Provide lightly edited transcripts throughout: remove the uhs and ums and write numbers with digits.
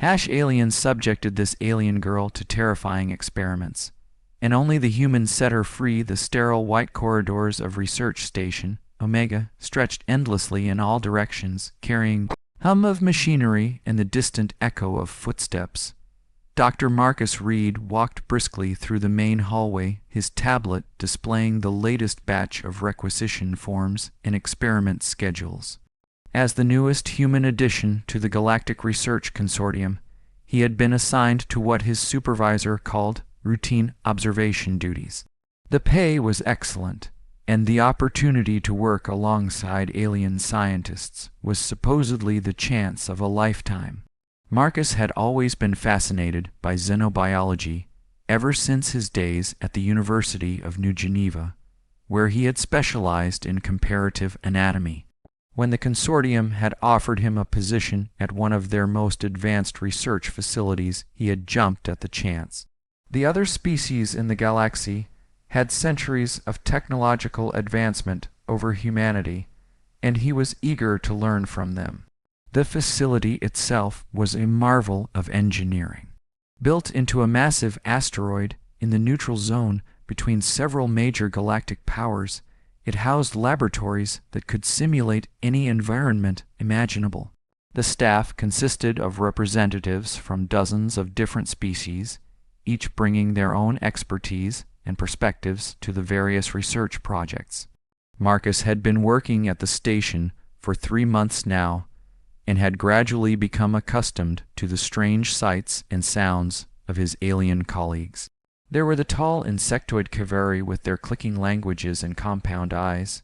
Aliens subjected this alien girl to terrifying experiments, and only the humans set her free. The sterile white corridors of Research Station Omega stretched endlessly in all directions, carrying hum of machinery and the distant echo of footsteps. Dr. Marcus Reed walked briskly through the main hallway, his tablet displaying the latest batch of requisition forms and experiment schedules. As the newest human addition to the Galactic Research Consortium, he had been assigned to what his supervisor called routine observation duties. The pay was excellent, and the opportunity to work alongside alien scientists was supposedly the chance of a lifetime. Marcus had always been fascinated by xenobiology ever since his days at the University of New Geneva, where he had specialized in comparative anatomy. When the consortium had offered him a position at one of their most advanced research facilities, he had jumped at the chance. The other species in the galaxy had centuries of technological advancement over humanity, and he was eager to learn from them. The facility itself was a marvel of engineering. Built into a massive asteroid in the neutral zone between several major galactic powers, it housed laboratories that could simulate any environment imaginable. The staff consisted of representatives from dozens of different species, each bringing their own expertise and perspectives to the various research projects. Marcus had been working at the station for 3 months now, and had gradually become accustomed to the strange sights and sounds of his alien colleagues. There were the tall insectoid Kaveri with their clicking languages and compound eyes,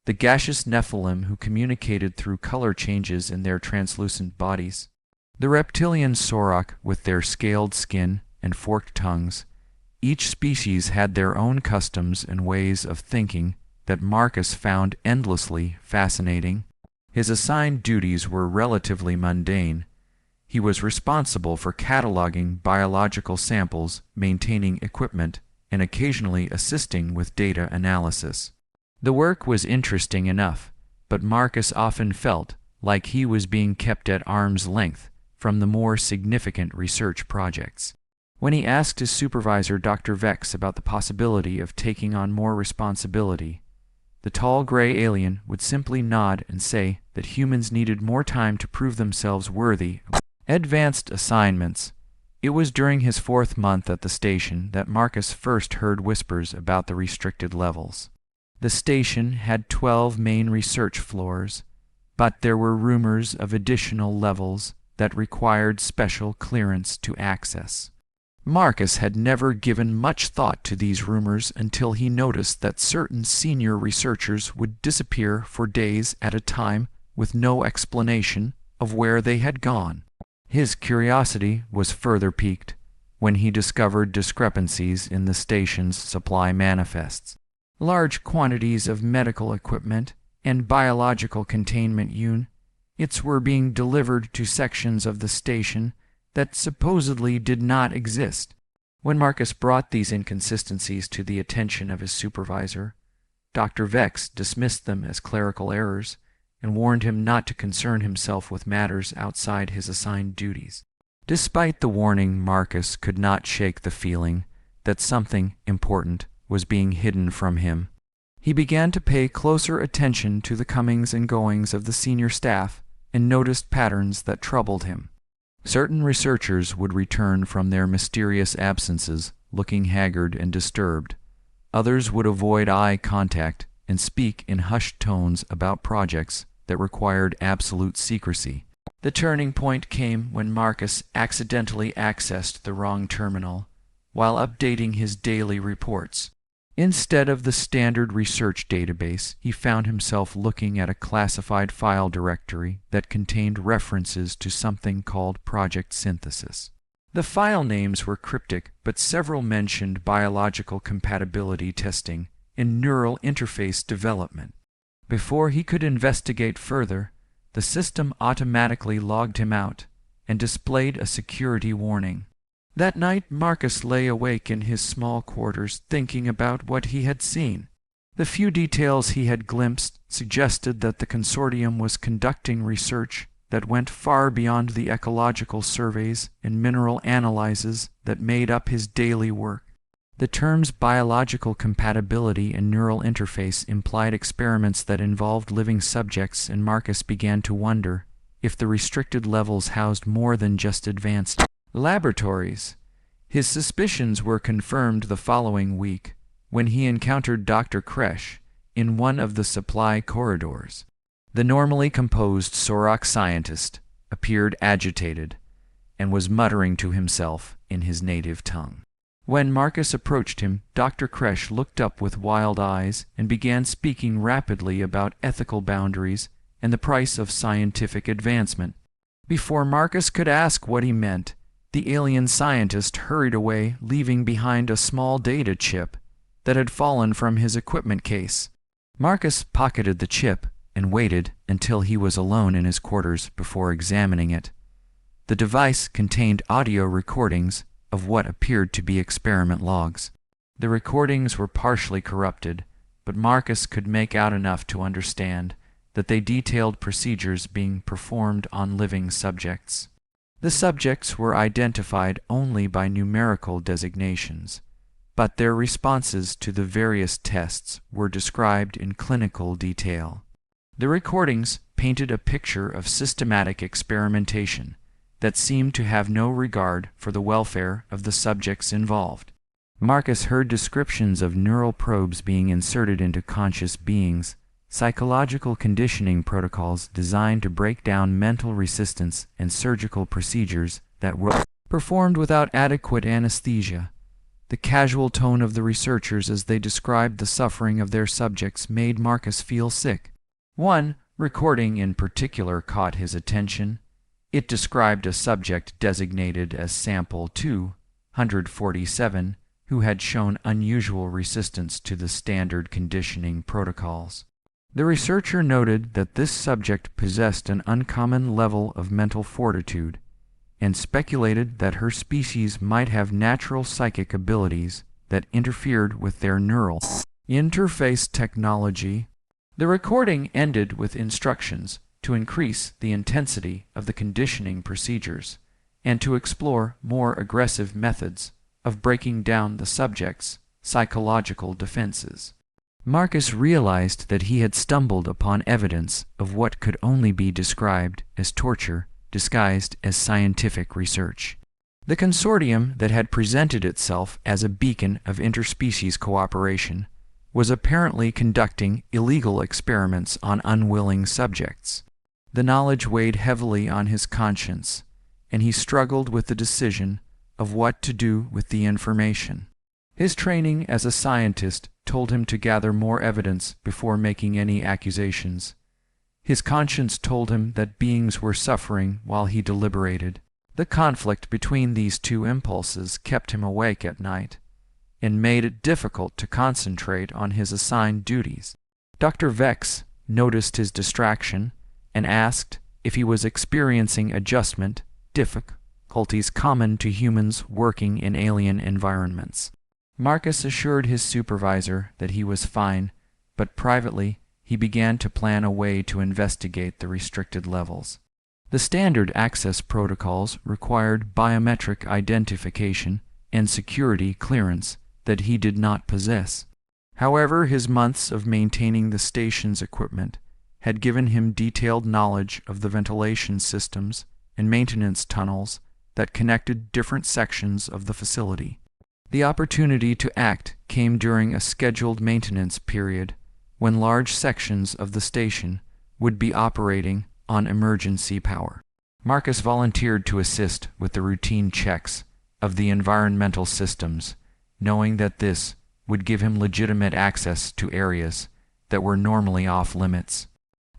the gaseous Nephilim who communicated through color changes in their translucent bodies, the reptilian Sorok with their scaled skin and forked tongues. Each species had their own customs and ways of thinking that Marcus found endlessly fascinating. His assigned duties were relatively mundane. He was responsible for cataloging biological samples, maintaining equipment, and occasionally assisting with data analysis. The work was interesting enough, but Marcus often felt like he was being kept at arm's length from the more significant research projects. When he asked his supervisor, Dr. Vex, about the possibility of taking on more responsibility, the tall gray alien would simply nod and say that humans needed more time to prove themselves worthy of advanced assignments. It was during his 4th month at the station that Marcus first heard whispers about the restricted levels. The station had 12 main research floors, but there were rumors of additional levels that required special clearance to access. Marcus had never given much thought to these rumors until he noticed that certain senior researchers would disappear for days at a time with no explanation of where they had gone. His curiosity was further piqued when he discovered discrepancies in the station's supply manifests. Large quantities of medical equipment and biological containment units were being delivered to sections of the station that supposedly did not exist. When Marcus brought these inconsistencies to the attention of his supervisor, Dr. Vex dismissed them as clerical errors and warned him not to concern himself with matters outside his assigned duties. Despite the warning, Marcus could not shake the feeling that something important was being hidden from him. He began to pay closer attention to the comings and goings of the senior staff and noticed patterns that troubled him. Certain researchers would return from their mysterious absences looking haggard and disturbed. Others would avoid eye contact and speak in hushed tones about projects that required absolute secrecy. The turning point came when Marcus accidentally accessed the wrong terminal while updating his daily reports. Instead of the standard research database, he found himself looking at a classified file directory that contained references to something called Project Synthesis. The file names were cryptic, but several mentioned biological compatibility testing and neural interface development. Before he could investigate further, the system automatically logged him out and displayed a security warning. That night, Marcus lay awake in his small quarters thinking about what he had seen. The few details he had glimpsed suggested that the consortium was conducting research that went far beyond the ecological surveys and mineral analyses that made up his daily work. The terms biological compatibility and neural interface implied experiments that involved living subjects, and Marcus began to wonder if the restricted levels housed more than just advanced laboratories. His suspicions were confirmed the following week when he encountered Dr. Kresh in one of the supply corridors. The normally composed Sorok scientist appeared agitated and was muttering to himself in his native tongue. When Marcus approached him, Dr. Kresh looked up with wild eyes and began speaking rapidly about ethical boundaries and the price of scientific advancement. Before Marcus could ask what he meant, the alien scientist hurried away, leaving behind a small data chip that had fallen from his equipment case. Marcus pocketed the chip and waited until he was alone in his quarters before examining it. The device contained audio recordings of what appeared to be experiment logs. The recordings were partially corrupted, but Marcus could make out enough to understand that they detailed procedures being performed on living subjects. The subjects were identified only by numerical designations, but their responses to the various tests were described in clinical detail. The recordings painted a picture of systematic experimentation that seemed to have no regard for the welfare of the subjects involved. Marcus heard descriptions of neural probes being inserted into conscious beings, psychological conditioning protocols designed to break down mental resistance, and surgical procedures that were performed without adequate anesthesia. The casual tone of the researchers as they described the suffering of their subjects made Marcus feel sick. One recording in particular caught his attention. It described a subject designated as Sample 247 who had shown unusual resistance to the standard conditioning protocols. The researcher noted that this subject possessed an uncommon level of mental fortitude and speculated that her species might have natural psychic abilities that interfered with their neural interface technology. The recording ended with instructions to increase the intensity of the conditioning procedures and to explore more aggressive methods of breaking down the subject's psychological defenses. Marcus realized that he had stumbled upon evidence of what could only be described as torture disguised as scientific research. The consortium that had presented itself as a beacon of interspecies cooperation was apparently conducting illegal experiments on unwilling subjects. The knowledge weighed heavily on his conscience, and he struggled with the decision of what to do with the information. His training as a scientist told him to gather more evidence before making any accusations. His conscience told him that beings were suffering while he deliberated. The conflict between these two impulses kept him awake at night and made it difficult to concentrate on his assigned duties. Dr. Vex noticed his distraction and asked if he was experiencing adjustment difficulties common to humans working in alien environments. Marcus assured his supervisor that he was fine, but privately he began to plan a way to investigate the restricted levels. The standard access protocols required biometric identification and security clearance that he did not possess. However, his months of maintaining the station's equipment had given him detailed knowledge of the ventilation systems and maintenance tunnels that connected different sections of the facility. The opportunity to act came during a scheduled maintenance period when large sections of the station would be operating on emergency power. Marcus volunteered to assist with the routine checks of the environmental systems, knowing that this would give him legitimate access to areas that were normally off-limits.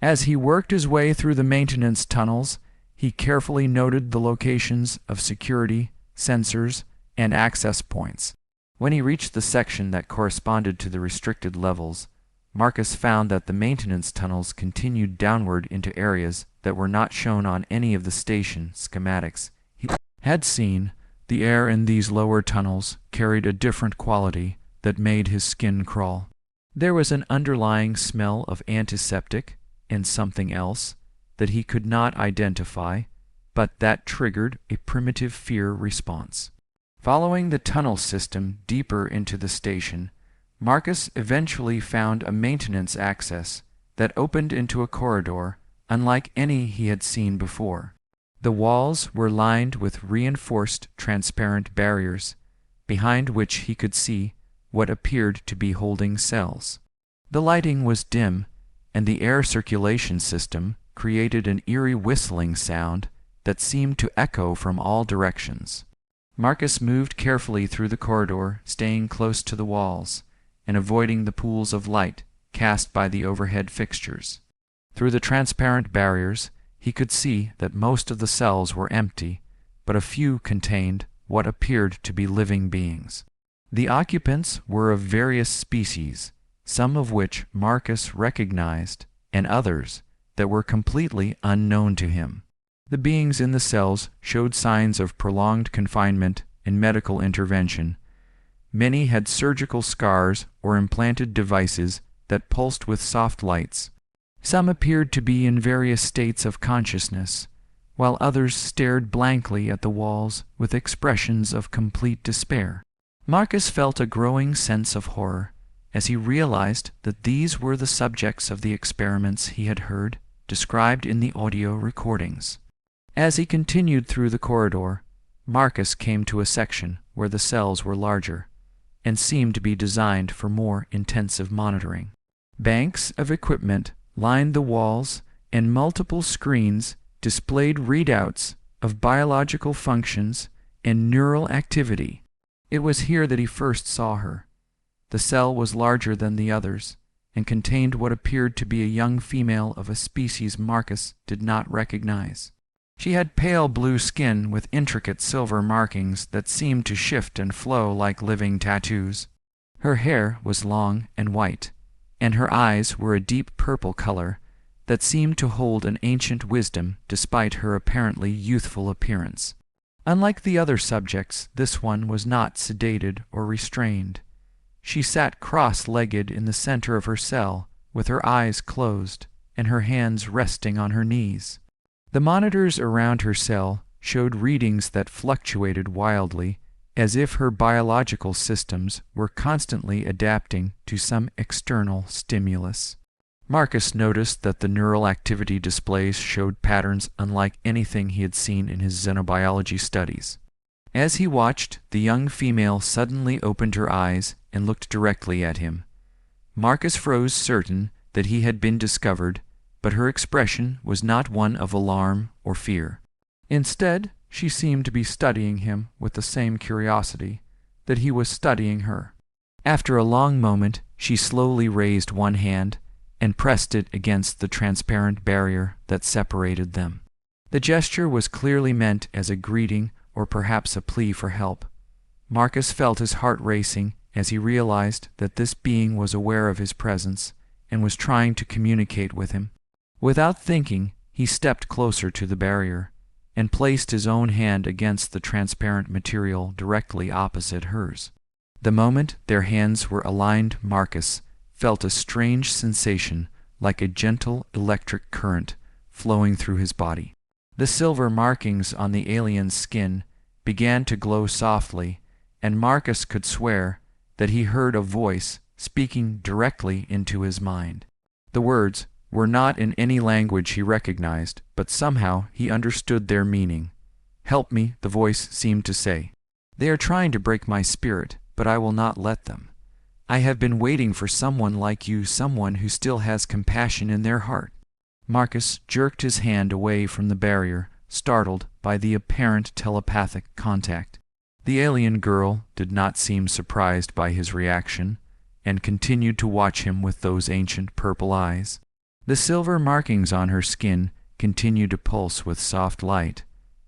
As he worked his way through the maintenance tunnels, he carefully noted the locations of security, sensors, and access points. When he reached the section that corresponded to the restricted levels, Marcus found that the maintenance tunnels continued downward into areas that were not shown on any of the station schematics he had seen. The air in these lower tunnels carried a different quality that made his skin crawl. There was an underlying smell of antiseptic and something else that he could not identify, but that triggered a primitive fear response. Following the tunnel system deeper into the station, Marcus eventually found a maintenance access that opened into a corridor unlike any he had seen before. The walls were lined with reinforced transparent barriers, behind which he could see what appeared to be holding cells. The lighting was dim, and the air circulation system created an eerie whistling sound that seemed to echo from all directions. Marcus moved carefully through the corridor, staying close to the walls and avoiding the pools of light cast by the overhead fixtures. Through the transparent barriers, he could see that most of the cells were empty, but a few contained what appeared to be living beings. The occupants were of various species, some of which Marcus recognized, and others that were completely unknown to him. The beings in the cells showed signs of prolonged confinement and medical intervention. Many had surgical scars or implanted devices that pulsed with soft lights. Some appeared to be in various states of consciousness, while others stared blankly at the walls with expressions of complete despair. Marcus felt a growing sense of horror as he realized that these were the subjects of the experiments he had heard described in the audio recordings. As he continued through the corridor, Marcus came to a section where the cells were larger and seemed to be designed for more intensive monitoring. Banks of equipment lined the walls, and multiple screens displayed readouts of biological functions and neural activity. It was here that he first saw her. The cell was larger than the others and contained what appeared to be a young female of a species Marcus did not recognize. She had pale blue skin with intricate silver markings that seemed to shift and flow like living tattoos. Her hair was long and white, and her eyes were a deep purple color that seemed to hold an ancient wisdom despite her apparently youthful appearance. Unlike the other subjects, this one was not sedated or restrained. She sat cross-legged in the center of her cell, with her eyes closed and her hands resting on her knees. The monitors around her cell showed readings that fluctuated wildly, as if her biological systems were constantly adapting to some external stimulus. Marcus noticed that the neural activity displays showed patterns unlike anything he had seen in his xenobiology studies. As he watched, the young female suddenly opened her eyes and looked directly at him. Marcus froze, certain that he had been discovered, but her expression was not one of alarm or fear. Instead, she seemed to be studying him with the same curiosity that he was studying her. After a long moment, she slowly raised one hand and pressed it against the transparent barrier that separated them. The gesture was clearly meant as a greeting or perhaps a plea for help. Marcus felt his heart racing as he realized that this being was aware of his presence and was trying to communicate with him. Without thinking, he stepped closer to the barrier and placed his own hand against the transparent material directly opposite hers. The moment their hands were aligned, Marcus felt a strange sensation like a gentle electric current flowing through his body. The silver markings on the alien's skin began to glow softly, and Marcus could swear that he heard a voice speaking directly into his mind. The words were not in any language he recognized, but somehow he understood their meaning. "Help me," the voice seemed to say. "They are trying to break my spirit, but I will not let them. I have been waiting for someone like you, someone who still has compassion in their heart." Marcus jerked his hand away from the barrier, startled by the apparent telepathic contact. The alien girl did not seem surprised by his reaction, and continued to watch him with those ancient purple eyes. The silver markings on her skin continued to pulse with soft light,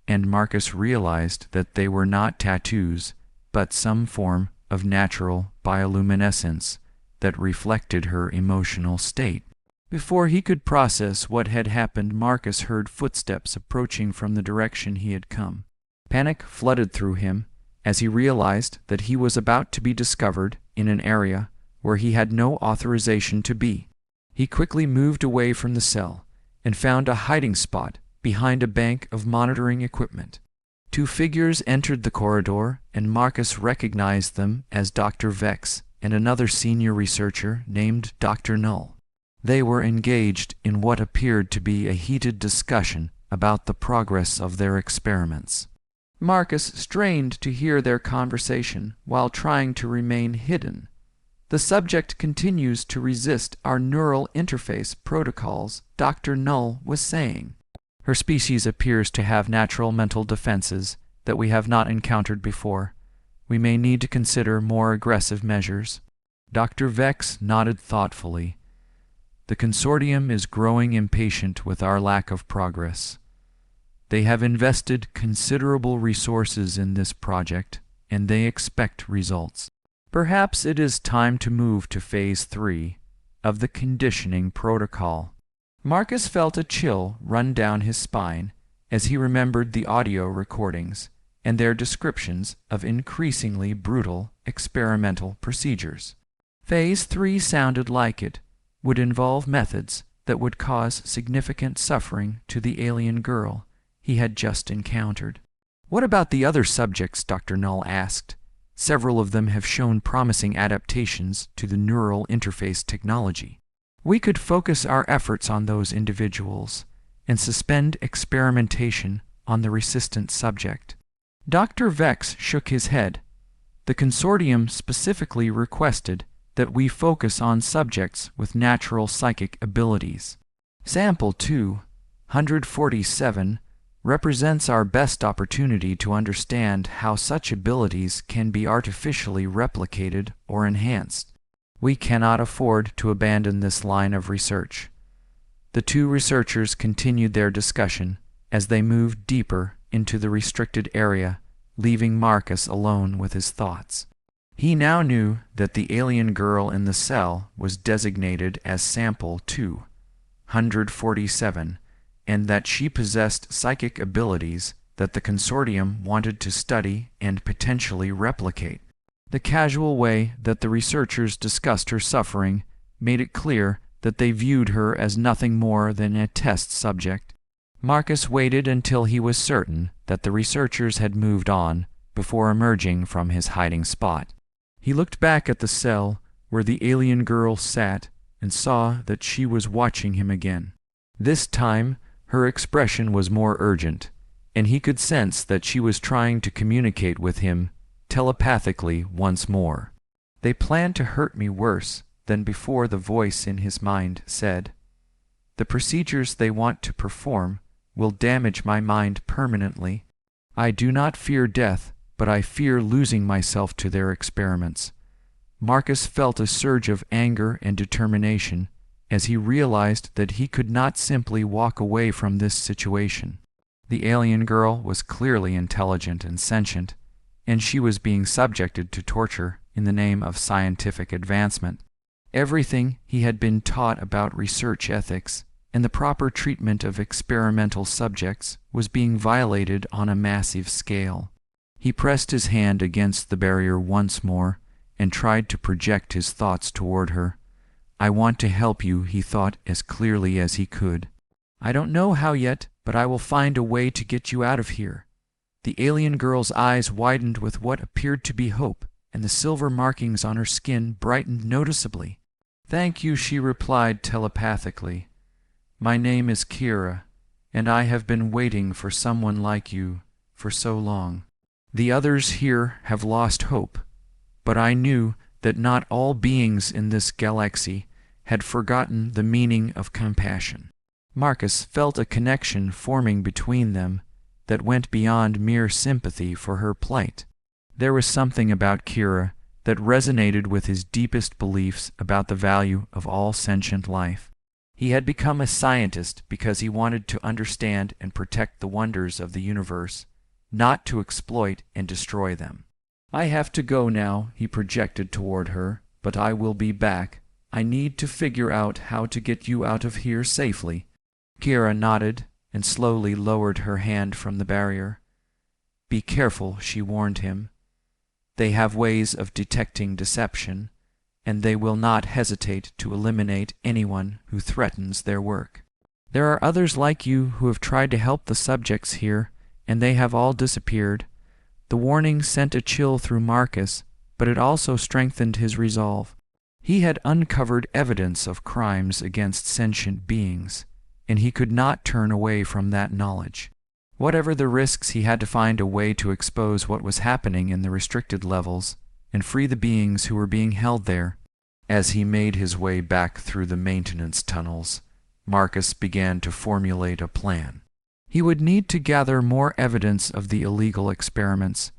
and Marcus realized that they were not tattoos, but some form of natural bioluminescence that reflected her emotional state. Before he could process what had happened, Marcus heard footsteps approaching from the direction he had come. Panic flooded through him as he realized that he was about to be discovered in an area where he had no authorization to be. He quickly moved away from the cell and found a hiding spot behind a bank of monitoring equipment. Two figures entered the corridor, and Marcus recognized them as Dr. Vex and another senior researcher named Dr. Null. They were engaged in what appeared to be a heated discussion about the progress of their experiments. Marcus strained to hear their conversation while trying to remain hidden. The subject continues to resist our neural interface protocols, Dr. Null was saying. Her species appears to have natural mental defenses that we have not encountered before. We may need to consider more aggressive measures. Dr. Vex nodded thoughtfully. The consortium is growing impatient with our lack of progress. They have invested considerable resources in this project, and they expect results. Perhaps it is time to move to Phase 3 of the conditioning protocol. Marcus felt a chill run down his spine as he remembered the audio recordings and their descriptions of increasingly brutal experimental procedures. Phase 3 sounded like it would involve methods that would cause significant suffering to the alien girl he had just encountered. What about the other subjects? Dr. Null asked. Several of them have shown promising adaptations to the neural interface technology. We could focus our efforts on those individuals and suspend experimentation on the resistant subject. Dr. Vex shook his head. The consortium specifically requested that we focus on subjects with natural psychic abilities. Sample 247 represents our best opportunity to understand how such abilities can be artificially replicated or enhanced. We cannot afford to abandon this line of research. The two researchers continued their discussion as they moved deeper into the restricted area, leaving Marcus alone with his thoughts. He now knew that the alien girl in the cell was designated as Sample 247, and that she possessed psychic abilities that the consortium wanted to study and potentially replicate. The casual way that the researchers discussed her suffering made it clear that they viewed her as nothing more than a test subject. Marcus waited until he was certain that the researchers had moved on before emerging from his hiding spot. He looked back at the cell where the alien girl sat and saw that she was watching him again. This time, her expression was more urgent, and he could sense that she was trying to communicate with him telepathically once more. They plan to hurt me worse than before, the voice in his mind said. The procedures they want to perform will damage my mind permanently. I do not fear death, but I fear losing myself to their experiments. Marcus felt a surge of anger and determination as he realized that he could not simply walk away from this situation. The alien girl was clearly intelligent and sentient, and she was being subjected to torture in the name of scientific advancement. Everything he had been taught about research ethics and the proper treatment of experimental subjects was being violated on a massive scale. He pressed his hand against the barrier once more and tried to project his thoughts toward her. I want to help you, he thought as clearly as he could. I don't know how yet, but I will find a way to get you out of here. The alien girl's eyes widened with what appeared to be hope, and the silver markings on her skin brightened noticeably. Thank you, she replied telepathically. My name is Kira, and I have been waiting for someone like you for so long. The others here have lost hope, but I knew that not all beings in this galaxy had forgotten the meaning of compassion. Marcus felt a connection forming between them that went beyond mere sympathy for her plight. There was something about Kira that resonated with his deepest beliefs about the value of all sentient life. He had become a scientist because he wanted to understand and protect the wonders of the universe, not to exploit and destroy them. I have to go now, he projected toward her, but I will be back. I need to figure out how to get you out of here safely. Kira nodded and slowly lowered her hand from the barrier. Be careful, she warned him. They have ways of detecting deception, and they will not hesitate to eliminate anyone who threatens their work. There are others like you who have tried to help the subjects here, and they have all disappeared." The warning sent a chill through Marcus, but it also strengthened his resolve. He had uncovered evidence of crimes against sentient beings, and he could not turn away from that knowledge. Whatever the risks, he had to find a way to expose what was happening in the restricted levels and free the beings who were being held there. As he made his way back through the maintenance tunnels, Marcus began to formulate a plan. He would need to gather more evidence of the illegal experiments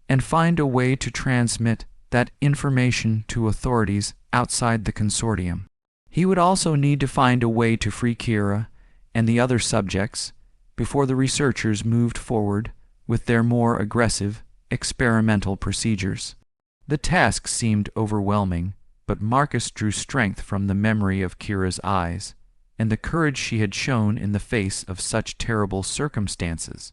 and find a way to transmit that information to authorities outside the consortium. He would also need to find a way to free Kira and the other subjects before the researchers moved forward with their more aggressive experimental procedures. The task seemed overwhelming, but Marcus drew strength from the memory of Kira's eyes and the courage she had shown in the face of such terrible circumstances.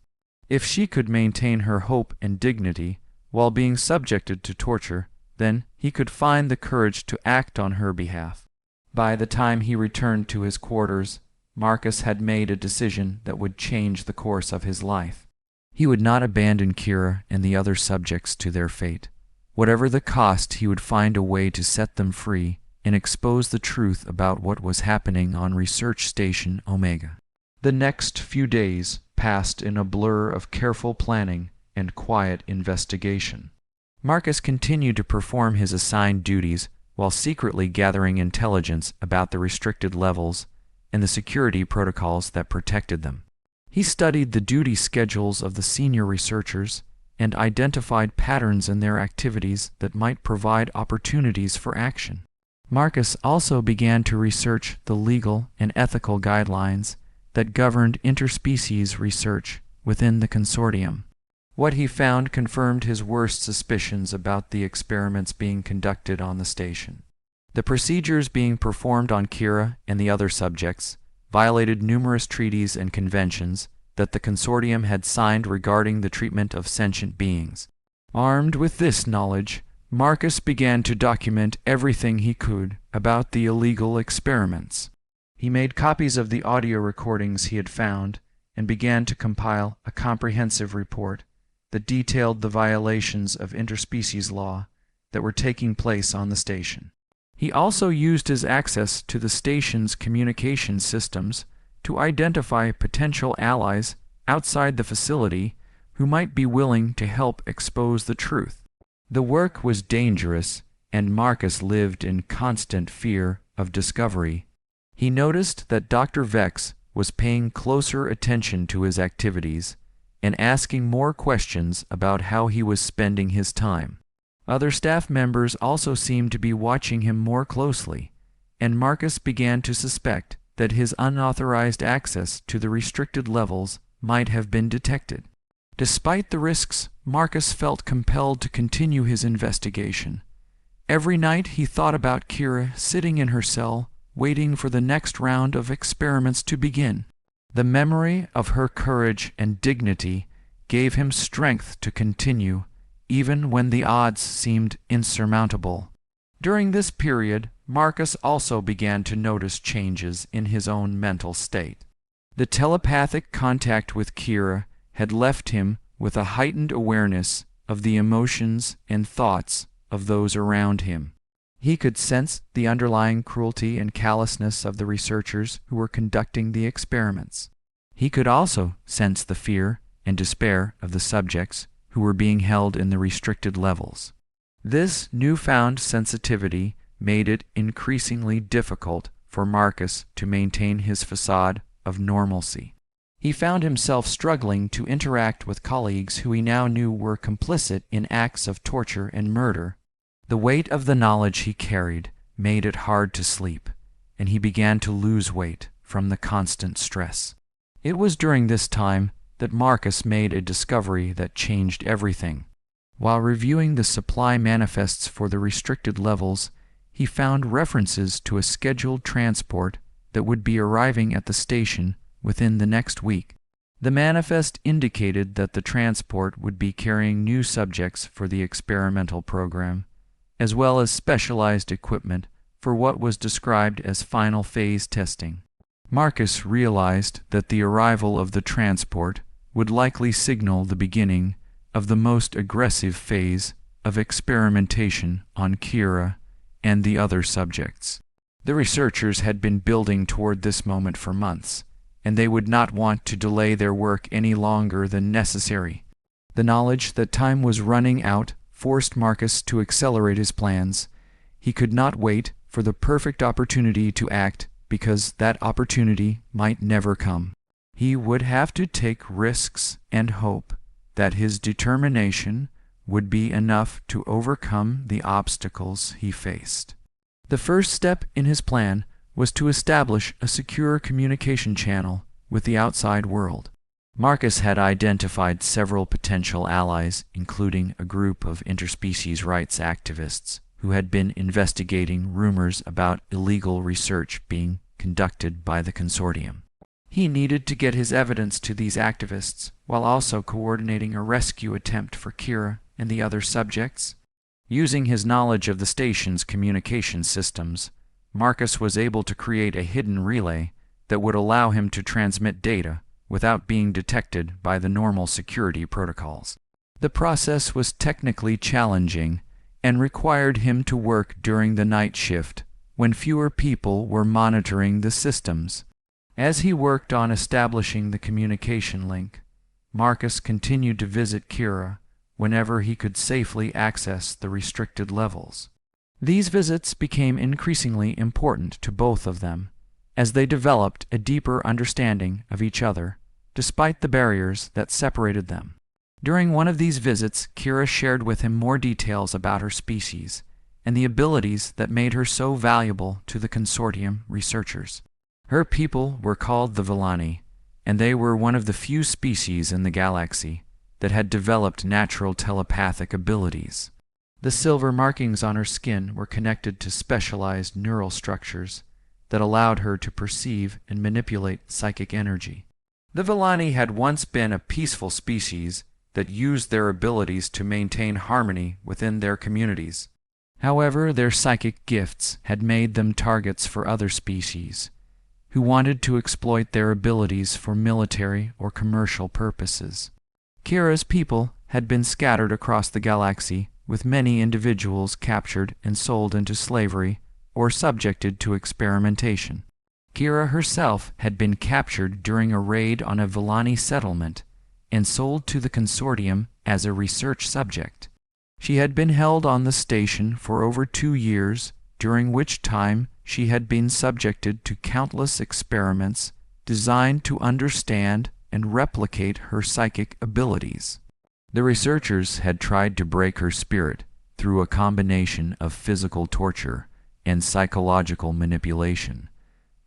If she could maintain her hope and dignity while being subjected to torture, then he could find the courage to act on her behalf. By the time he returned to his quarters, Marcus had made a decision that would change the course of his life. He would not abandon Kira and the other subjects to their fate. Whatever the cost, he would find a way to set them free and expose the truth about what was happening on Research Station Omega. The next few days passed in a blur of careful planning and quiet investigation. Marcus continued to perform his assigned duties while secretly gathering intelligence about the restricted levels and the security protocols that protected them. He studied the duty schedules of the senior researchers and identified patterns in their activities that might provide opportunities for action. Marcus also began to research the legal and ethical guidelines that governed interspecies research within the consortium. What he found confirmed his worst suspicions about the experiments being conducted on the station. The procedures being performed on Kira and the other subjects violated numerous treaties and conventions that the consortium had signed regarding the treatment of sentient beings. Armed with this knowledge, Marcus began to document everything he could about the illegal experiments. He made copies of the audio recordings he had found and began to compile a comprehensive report that detailed the violations of interspecies law that were taking place on the station. He also used his access to the station's communication systems to identify potential allies outside the facility who might be willing to help expose the truth. The work was dangerous, and Marcus lived in constant fear of discovery. He noticed that Dr. Vex was paying closer attention to his activities and asking more questions about how he was spending his time. Other staff members also seemed to be watching him more closely, and Marcus began to suspect that his unauthorized access to the restricted levels might have been detected. Despite the risks, Marcus felt compelled to continue his investigation. Every night he thought about Kira sitting in her cell, waiting for the next round of experiments to begin. The memory of her courage and dignity gave him strength to continue, even when the odds seemed insurmountable. During this period, Marcus also began to notice changes in his own mental state. The telepathic contact with Kira had left him with a heightened awareness of the emotions and thoughts of those around him. He could sense the underlying cruelty and callousness of the researchers who were conducting the experiments. He could also sense the fear and despair of the subjects who were being held in the restricted levels. This newfound sensitivity made it increasingly difficult for Marcus to maintain his facade of normalcy. He found himself struggling to interact with colleagues who he now knew were complicit in acts of torture and murder. The weight of the knowledge he carried made it hard to sleep, and he began to lose weight from the constant stress. It was during this time that Marcus made a discovery that changed everything. While reviewing the supply manifests for the restricted levels, he found references to a scheduled transport that would be arriving at the station within the next week. The manifest indicated that the transport would be carrying new subjects for the experimental program, as well as specialized equipment for what was described as final phase testing. Marcus realized that the arrival of the transport would likely signal the beginning of the most aggressive phase of experimentation on Kira and the other subjects. The researchers had been building toward this moment for months, and they would not want to delay their work any longer than necessary. The knowledge that time was running out forced Marcus to accelerate his plans. He could not wait for the perfect opportunity to act, because that opportunity might never come. He would have to take risks and hope that his determination would be enough to overcome the obstacles he faced. The first step in his plan was to establish a secure communication channel with the outside world. Marcus had identified several potential allies, including a group of interspecies rights activists who had been investigating rumors about illegal research being conducted by the consortium. He needed to get his evidence to these activists while also coordinating a rescue attempt for Kira and the other subjects. Using his knowledge of the station's communication systems, Marcus was able to create a hidden relay that would allow him to transmit data without being detected by the normal security protocols. The process was technically challenging and required him to work during the night shift when fewer people were monitoring the systems. As he worked on establishing the communication link, Marcus continued to visit Kira whenever he could safely access the restricted levels. These visits became increasingly important to both of them, as they developed a deeper understanding of each other, despite the barriers that separated them. During one of these visits, Kira shared with him more details about her species and the abilities that made her so valuable to the consortium researchers. Her people were called the Villani, and they were one of the few species in the galaxy that had developed natural telepathic abilities. The silver markings on her skin were connected to specialized neural structures that allowed her to perceive and manipulate psychic energy. The Villani had once been a peaceful species that used their abilities to maintain harmony within their communities. However, their psychic gifts had made them targets for other species who wanted to exploit their abilities for military or commercial purposes. Kira's people had been scattered across the galaxy, with many individuals captured and sold into slavery or subjected to experimentation. Kira herself had been captured during a raid on a Villani settlement and sold to the consortium as a research subject. She had been held on the station for over 2 years, during which time she had been subjected to countless experiments designed to understand and replicate her psychic abilities. The researchers had tried to break her spirit through a combination of physical torture and psychological manipulation,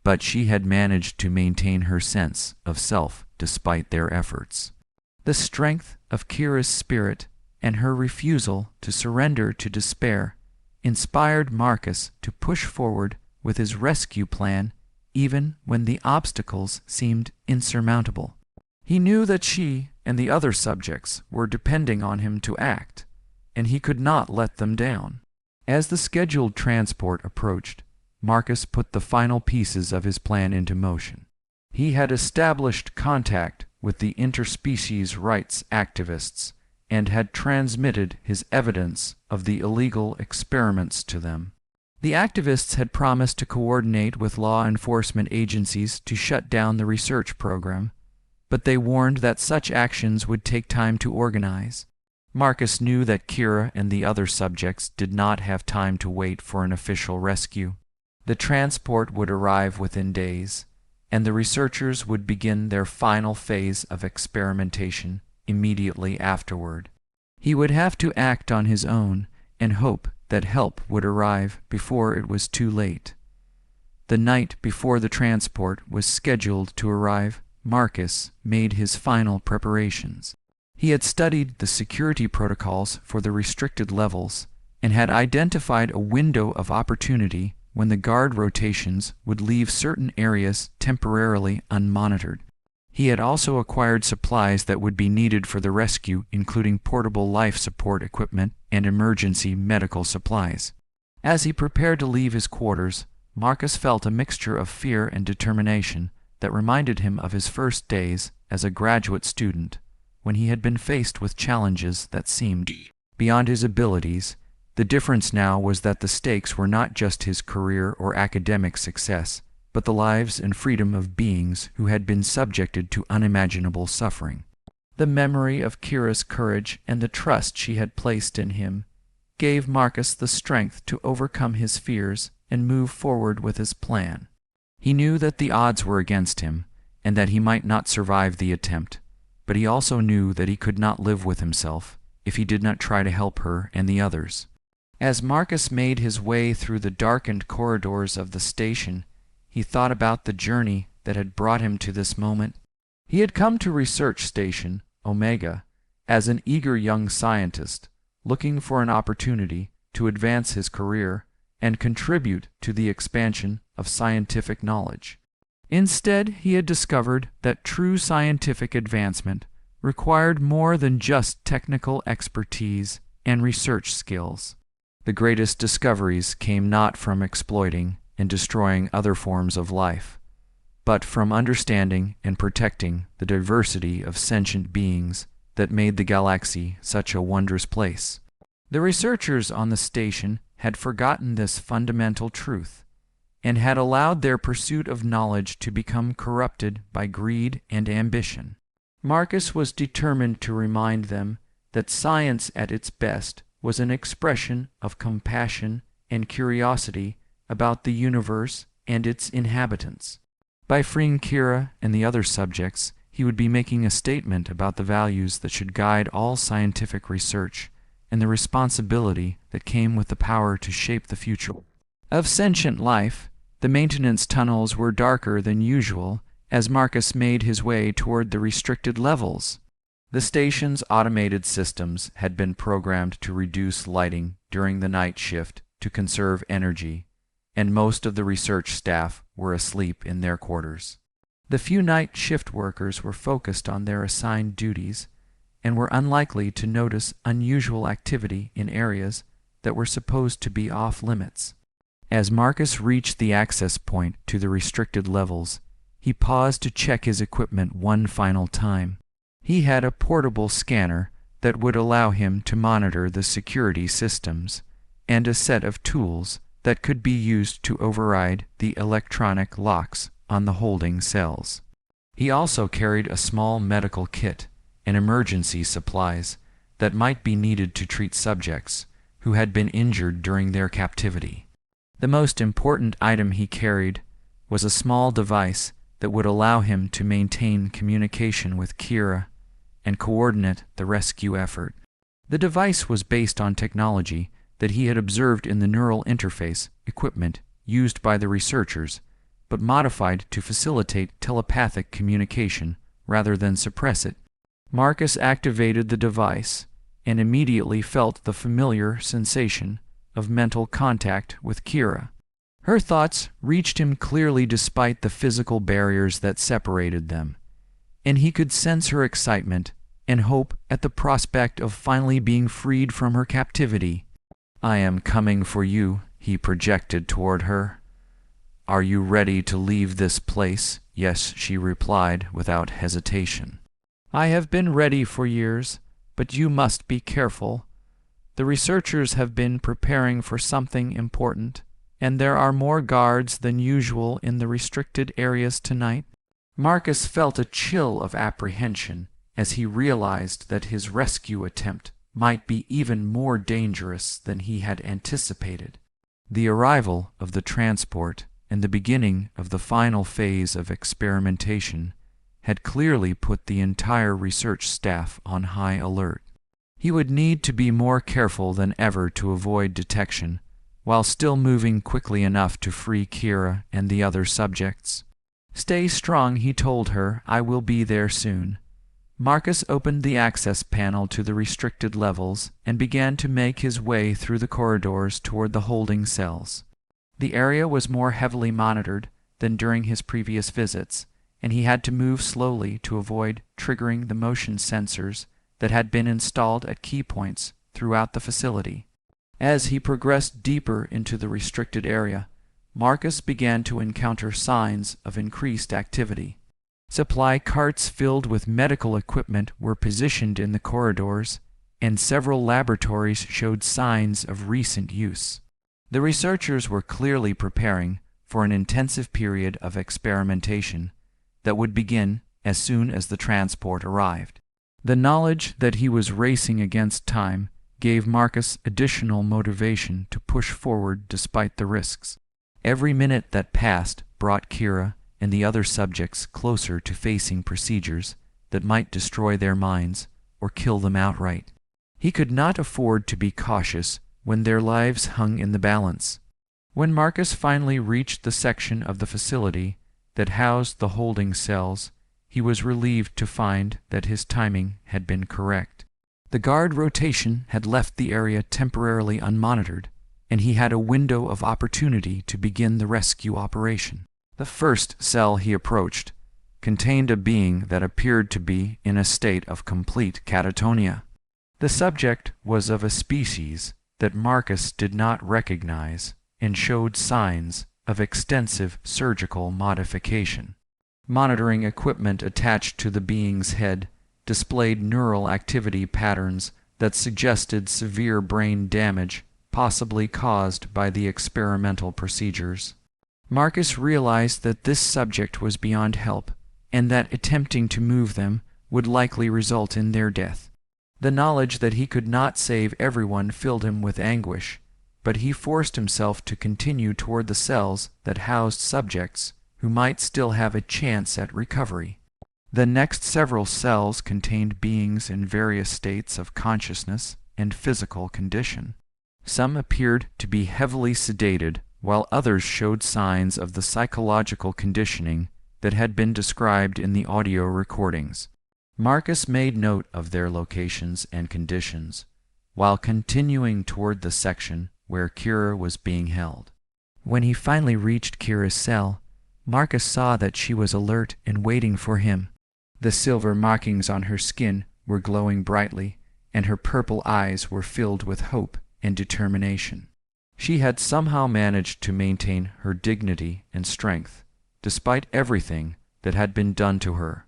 but she had managed to maintain her sense of self despite their efforts. The strength of Kira's spirit and her refusal to surrender to despair inspired Marcus to push forward with his rescue plan even when the obstacles seemed insurmountable. He knew that she and the other subjects were depending on him to act, and he could not let them down. As the scheduled transport approached, Marcus put the final pieces of his plan into motion. He had established contact with the interspecies rights activists and had transmitted his evidence of the illegal experiments to them. The activists had promised to coordinate with law enforcement agencies to shut down the research program, but they warned that such actions would take time to organize. Marcus knew that Kira and the other subjects did not have time to wait for an official rescue. The transport would arrive within days, and the researchers would begin their final phase of experimentation immediately afterward. He would have to act on his own and hope that help would arrive before it was too late. The night before the transport was scheduled to arrive, Marcus made his final preparations. He had studied the security protocols for the restricted levels and had identified a window of opportunity when the guard rotations would leave certain areas temporarily unmonitored. He had also acquired supplies that would be needed for the rescue, including portable life support equipment and emergency medical supplies. As he prepared to leave his quarters, Marcus felt a mixture of fear and determination that reminded him of his first days as a graduate student, when he had been faced with challenges that seemed beyond his abilities. The difference now was that the stakes were not just his career or academic success, but the lives and freedom of beings who had been subjected to unimaginable suffering. The memory of Kira's courage and the trust she had placed in him gave Marcus the strength to overcome his fears and move forward with his plan. He knew that the odds were against him, and that he might not survive the attempt, but he also knew that he could not live with himself if he did not try to help her and the others. As Marcus made his way through the darkened corridors of the station, he thought about the journey that had brought him to this moment. He had come to Research Station, Omega, as an eager young scientist, looking for an opportunity to advance his career and contribute to the expansion of scientific knowledge. Instead, he had discovered that true scientific advancement required more than just technical expertise and research skills. The greatest discoveries came not from exploiting and destroying other forms of life, but from understanding and protecting the diversity of sentient beings that made the galaxy such a wondrous place. The researchers on the station had forgotten this fundamental truth, and had allowed their pursuit of knowledge to become corrupted by greed and ambition. Marcus was determined to remind them that science at its best was an expression of compassion and curiosity about the universe and its inhabitants. By freeing Kira and the other subjects, he would be making a statement about the values that should guide all scientific research and the responsibility that came with the power to shape the future of sentient life. The maintenance tunnels were darker than usual as Marcus made his way toward the restricted levels. The station's automated systems had been programmed to reduce lighting during the night shift to conserve energy, and most of the research staff were asleep in their quarters. The few night shift workers were focused on their assigned duties and were unlikely to notice unusual activity in areas that were supposed to be off-limits. As Marcus reached the access point to the restricted levels, he paused to check his equipment one final time. He had a portable scanner that would allow him to monitor the security systems, and a set of tools that could be used to override the electronic locks on the holding cells. He also carried a small medical kit and emergency supplies that might be needed to treat subjects who had been injured during their captivity. The most important item he carried was a small device that would allow him to maintain communication with Kira and coordinate the rescue effort. The device was based on technology that he had observed in the neural interface equipment used by the researchers, but modified to facilitate telepathic communication rather than suppress it. Marcus activated the device and immediately felt the familiar sensation of mental contact with Kira. Her thoughts reached him clearly despite the physical barriers that separated them, and he could sense her excitement and hope at the prospect of finally being freed from her captivity. "I am coming for you," he projected toward her. "Are you ready to leave this place?" "Yes," she replied without hesitation. "I have been ready for years, but you must be careful. The researchers have been preparing for something important, and there are more guards than usual in the restricted areas tonight." Marcus felt a chill of apprehension as he realized that his rescue attempt might be even more dangerous than he had anticipated. The arrival of the transport and the beginning of the final phase of experimentation had clearly put the entire research staff on high alert. He would need to be more careful than ever to avoid detection, while still moving quickly enough to free Kira and the other subjects. "Stay strong," he told her. "I will be there soon." Marcus opened the access panel to the restricted levels and began to make his way through the corridors toward the holding cells. The area was more heavily monitored than during his previous visits, and he had to move slowly to avoid triggering the motion sensors that had been installed at key points throughout the facility. As he progressed deeper into the restricted area, Marcus began to encounter signs of increased activity. Supply carts filled with medical equipment were positioned in the corridors, and several laboratories showed signs of recent use. The researchers were clearly preparing for an intensive period of experimentation that would begin as soon as the transport arrived. The knowledge that he was racing against time gave Marcus additional motivation to push forward despite the risks. Every minute that passed brought Kira and the other subjects closer to facing procedures that might destroy their minds or kill them outright. He could not afford to be cautious when their lives hung in the balance. When Marcus finally reached the section of the facility that housed the holding cells, he was relieved to find that his timing had been correct. The guard rotation had left the area temporarily unmonitored, and he had a window of opportunity to begin the rescue operation. The first cell he approached contained a being that appeared to be in a state of complete catatonia. The subject was of a species that Marcus did not recognize and showed signs of extensive surgical modification. Monitoring equipment attached to the being's head displayed neural activity patterns that suggested severe brain damage, possibly caused by the experimental procedures. Marcus realized that this subject was beyond help, and that attempting to move them would likely result in their death. The knowledge that he could not save everyone filled him with anguish, but he forced himself to continue toward the cells that housed subjects who might still have a chance at recovery. The next several cells contained beings in various states of consciousness and physical condition. Some appeared to be heavily sedated, while others showed signs of the psychological conditioning that had been described in the audio recordings. Marcus made note of their locations and conditions, while continuing toward the section where Kira was being held. When he finally reached Kira's cell, Marcus saw that she was alert and waiting for him. The silver markings on her skin were glowing brightly, and her purple eyes were filled with hope and determination. She had somehow managed to maintain her dignity and strength, despite everything that had been done to her.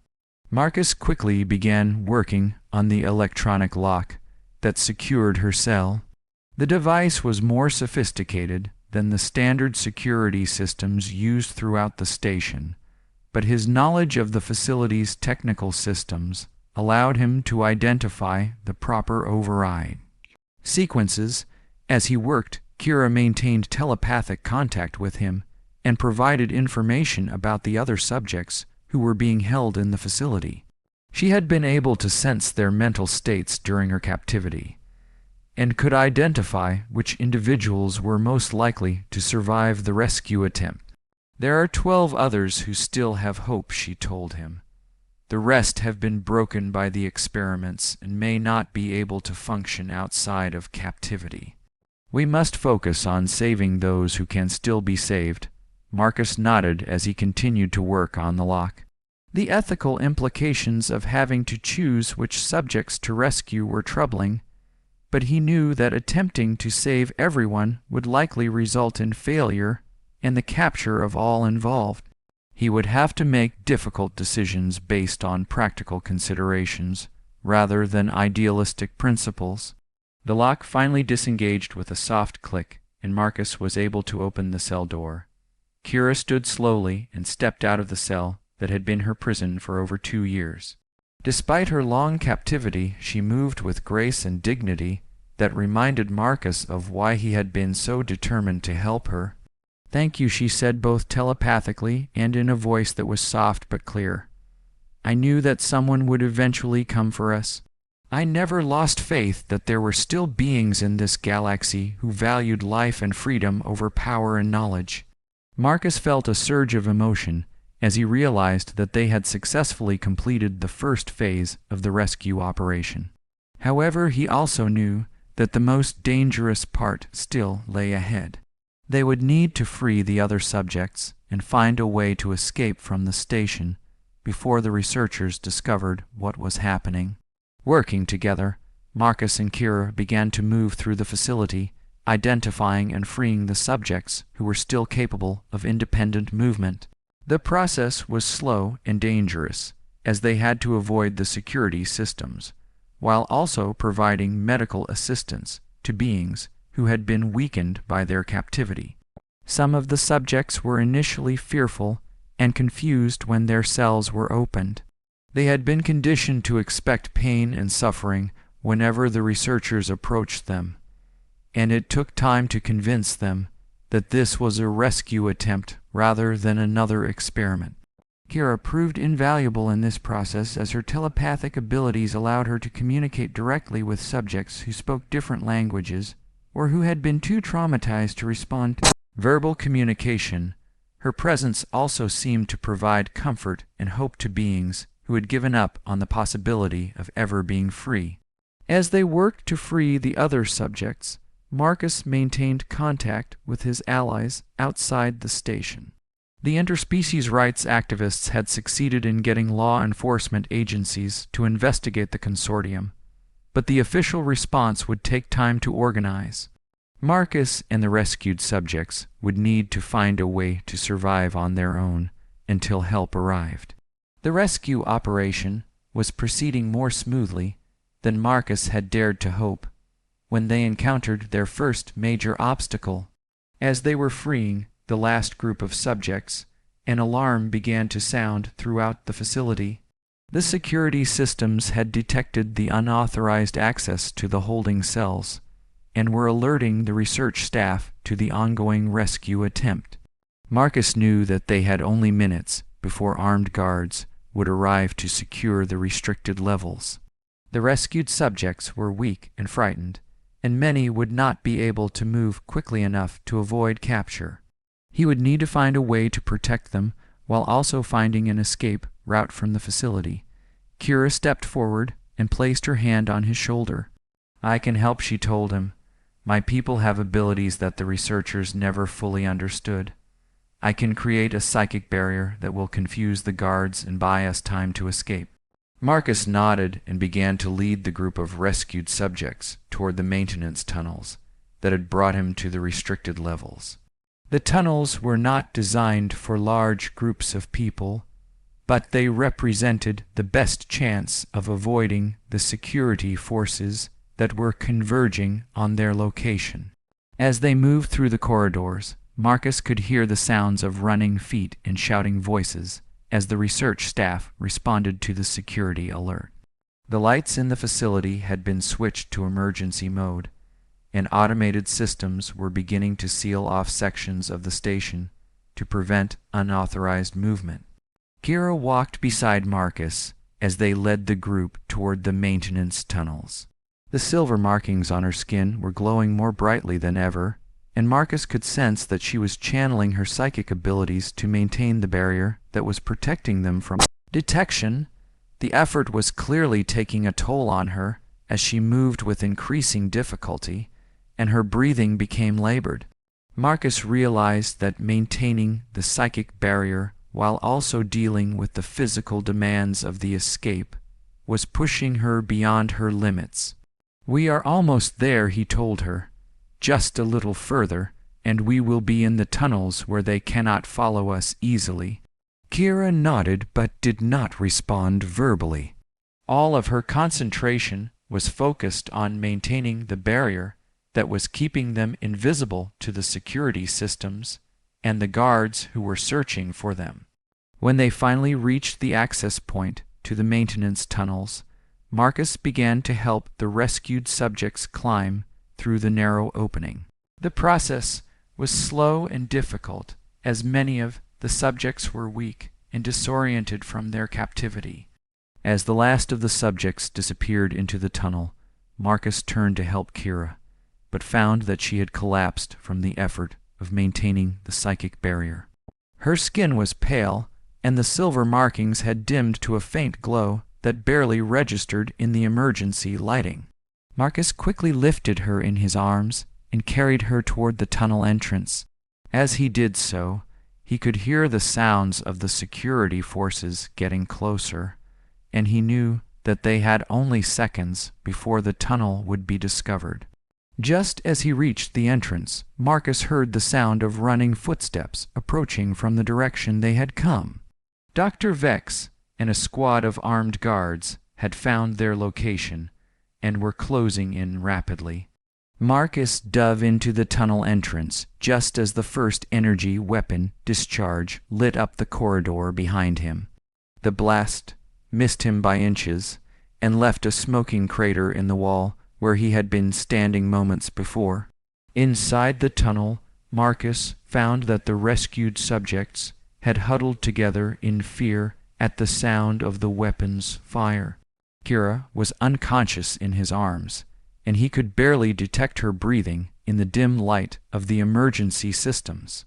Marcus quickly began working on the electronic lock that secured her cell. The device was more sophisticated than the standard security systems used throughout the station, but his knowledge of the facility's technical systems allowed him to identify the proper override sequences. As he worked, Kira maintained telepathic contact with him and provided information about the other subjects who were being held in the facility. She had been able to sense their mental states during her captivity, and could identify which individuals were most likely to survive the rescue attempt. "There are 12 others who still have hope," she told him. "The rest have been broken by the experiments and may not be able to function outside of captivity. We must focus on saving those who can still be saved." Marcus nodded as he continued to work on the lock. The ethical implications of having to choose which subjects to rescue were troubling, but he knew that attempting to save everyone would likely result in failure and the capture of all involved. He would have to make difficult decisions based on practical considerations rather than idealistic principles. The lock finally disengaged with a soft click, and Marcus was able to open the cell door. Kira stood slowly and stepped out of the cell that had been her prison for over 2 years. Despite her long captivity, she moved with grace and dignity that reminded Marcus of why he had been so determined to help her. "Thank you," she said, both telepathically and in a voice that was soft but clear. "I knew that someone would eventually come for us. I never lost faith that there were still beings in this galaxy who valued life and freedom over power and knowledge." Marcus felt a surge of emotion as he realized that they had successfully completed the first phase of the rescue operation. However, he also knew that the most dangerous part still lay ahead. They would need to free the other subjects and find a way to escape from the station before the researchers discovered what was happening. Working together, Marcus and Kira began to move through the facility, identifying and freeing the subjects who were still capable of independent movement. The process was slow and dangerous, as they had to avoid the security systems, while also providing medical assistance to beings who had been weakened by their captivity. Some of the subjects were initially fearful and confused when their cells were opened. They had been conditioned to expect pain and suffering whenever the researchers approached them, and it took time to convince them that this was a rescue attempt rather than another experiment. Kira proved invaluable in this process, as her telepathic abilities allowed her to communicate directly with subjects who spoke different languages or who had been too traumatized to respond to verbal communication. Her presence also seemed to provide comfort and hope to beings who had given up on the possibility of ever being free. As they worked to free the other subjects, Marcus maintained contact with his allies outside the station. The interspecies rights activists had succeeded in getting law enforcement agencies to investigate the consortium, but the official response would take time to organize. Marcus and the rescued subjects would need to find a way to survive on their own until help arrived. The rescue operation was proceeding more smoothly than Marcus had dared to hope when they encountered their first major obstacle. As they were freeing the last group of subjects, an alarm began to sound throughout the facility. The security systems had detected the unauthorized access to the holding cells and were alerting the research staff to the ongoing rescue attempt. Marcus knew that they had only minutes before armed guards would arrive to secure the restricted levels. The rescued subjects were weak and frightened, and many would not be able to move quickly enough to avoid capture. He would need to find a way to protect them while also finding an escape route from the facility. Kira stepped forward and placed her hand on his shoulder. "I can help," she told him. "My people have abilities that the researchers never fully understood. I can create a psychic barrier that will confuse the guards and buy us time to escape." Marcus nodded and began to lead the group of rescued subjects toward the maintenance tunnels that had brought him to the restricted levels. The tunnels were not designed for large groups of people, but they represented the best chance of avoiding the security forces that were converging on their location. As they moved through the corridors, Marcus could hear the sounds of running feet and shouting voices as the research staff responded to the security alert. The lights in the facility had been switched to emergency mode, and automated systems were beginning to seal off sections of the station to prevent unauthorized movement. Kira walked beside Marcus as they led the group toward the maintenance tunnels. The silver markings on her skin were glowing more brightly than ever, and Marcus could sense that she was channeling her psychic abilities to maintain the barrier that was protecting them from detection. The effort was clearly taking a toll on her as she moved with increasing difficulty, and her breathing became labored. Marcus realized that maintaining the psychic barrier while also dealing with the physical demands of the escape was pushing her beyond her limits. "We are almost there," he told her. "Just a little further, and we will be in the tunnels where they cannot follow us easily." Kira nodded but did not respond verbally. All of her concentration was focused on maintaining the barrier that was keeping them invisible to the security systems and the guards who were searching for them. When they finally reached the access point to the maintenance tunnels, Marcus began to help the rescued subjects climb through the narrow opening. The process was slow and difficult, as many of the subjects were weak and disoriented from their captivity. As the last of the subjects disappeared into the tunnel, Marcus turned to help Kira, but found that she had collapsed from the effort of maintaining the psychic barrier. Her skin was pale, and the silver markings had dimmed to a faint glow that barely registered in the emergency lighting. Marcus quickly lifted her in his arms and carried her toward the tunnel entrance. As he did so, he could hear the sounds of the security forces getting closer, and he knew that they had only seconds before the tunnel would be discovered. Just as he reached the entrance, Marcus heard the sound of running footsteps approaching from the direction they had come. Dr. Vex and a squad of armed guards had found their location and were closing in rapidly. Marcus dove into the tunnel entrance just as the first energy weapon discharge lit up the corridor behind him. The blast missed him by inches and left a smoking crater in the wall where he had been standing moments before. Inside the tunnel, Marcus found that the rescued subjects had huddled together in fear at the sound of the weapon's fire. Kira was unconscious in his arms, and he could barely detect her breathing in the dim light of the emergency systems.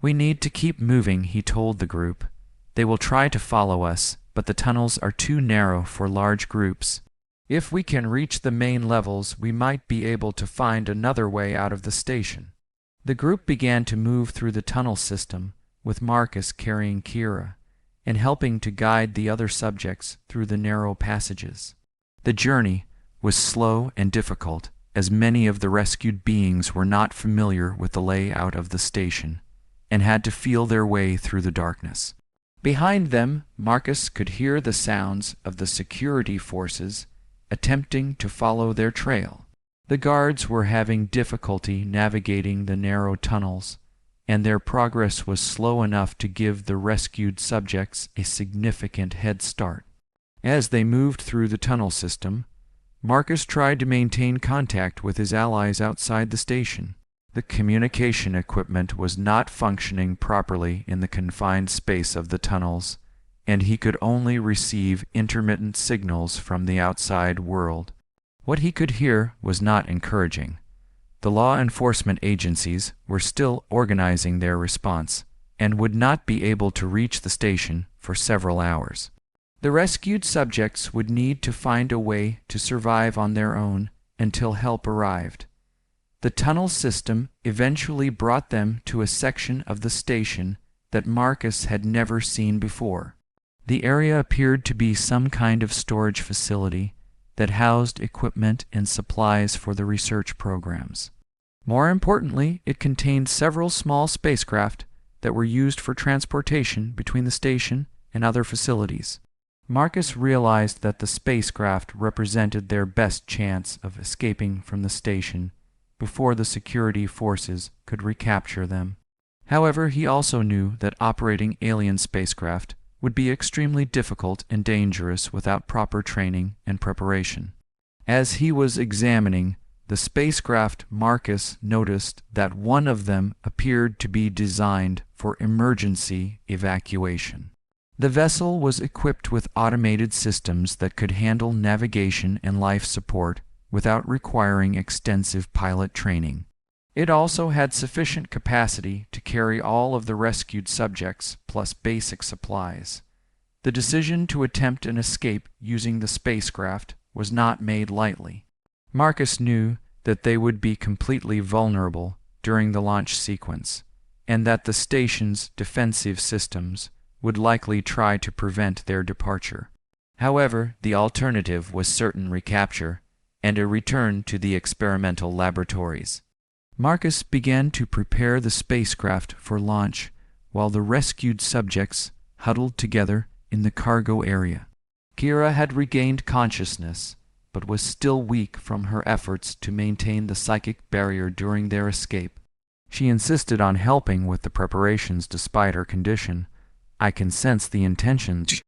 "We need to keep moving," he told the group. "They will try to follow us, but the tunnels are too narrow for large groups. If we can reach the main levels, we might be able to find another way out of the station." The group began to move through the tunnel system, with Marcus carrying Kira and helping to guide the other subjects through the narrow passages. The journey was slow and difficult, as many of the rescued beings were not familiar with the layout of the station and had to feel their way through the darkness. Behind them, Marcus could hear the sounds of the security forces attempting to follow their trail. The guards were having difficulty navigating the narrow tunnels, and their progress was slow enough to give the rescued subjects a significant head start. As they moved through the tunnel system, Marcus tried to maintain contact with his allies outside the station. The communication equipment was not functioning properly in the confined space of the tunnels, and he could only receive intermittent signals from the outside world. What he could hear was not encouraging. The law enforcement agencies were still organizing their response and would not be able to reach the station for several hours. The rescued subjects would need to find a way to survive on their own until help arrived. The tunnel system eventually brought them to a section of the station that Marcus had never seen before. The area appeared to be some kind of storage facility that housed equipment and supplies for the research programs. More importantly, it contained several small spacecraft that were used for transportation between the station and other facilities. Marcus realized that the spacecraft represented their best chance of escaping from the station before the security forces could recapture them. However, he also knew that operating alien spacecraft would be extremely difficult and dangerous without proper training and preparation. As he was examining the spacecraft, Marcus noticed that one of them appeared to be designed for emergency evacuation. The vessel was equipped with automated systems that could handle navigation and life support without requiring extensive pilot training. It also had sufficient capacity to carry all of the rescued subjects plus basic supplies. The decision to attempt an escape using the spacecraft was not made lightly. Marcus knew that they would be completely vulnerable during the launch sequence, and that the station's defensive systems would likely try to prevent their departure. However, the alternative was certain recapture and a return to the experimental laboratories. Marcus began to prepare the spacecraft for launch while the rescued subjects huddled together in the cargo area. Kira had regained consciousness, but was still weak from her efforts to maintain the psychic barrier during their escape. She insisted on helping with the preparations despite her condition. "I can sense the intentions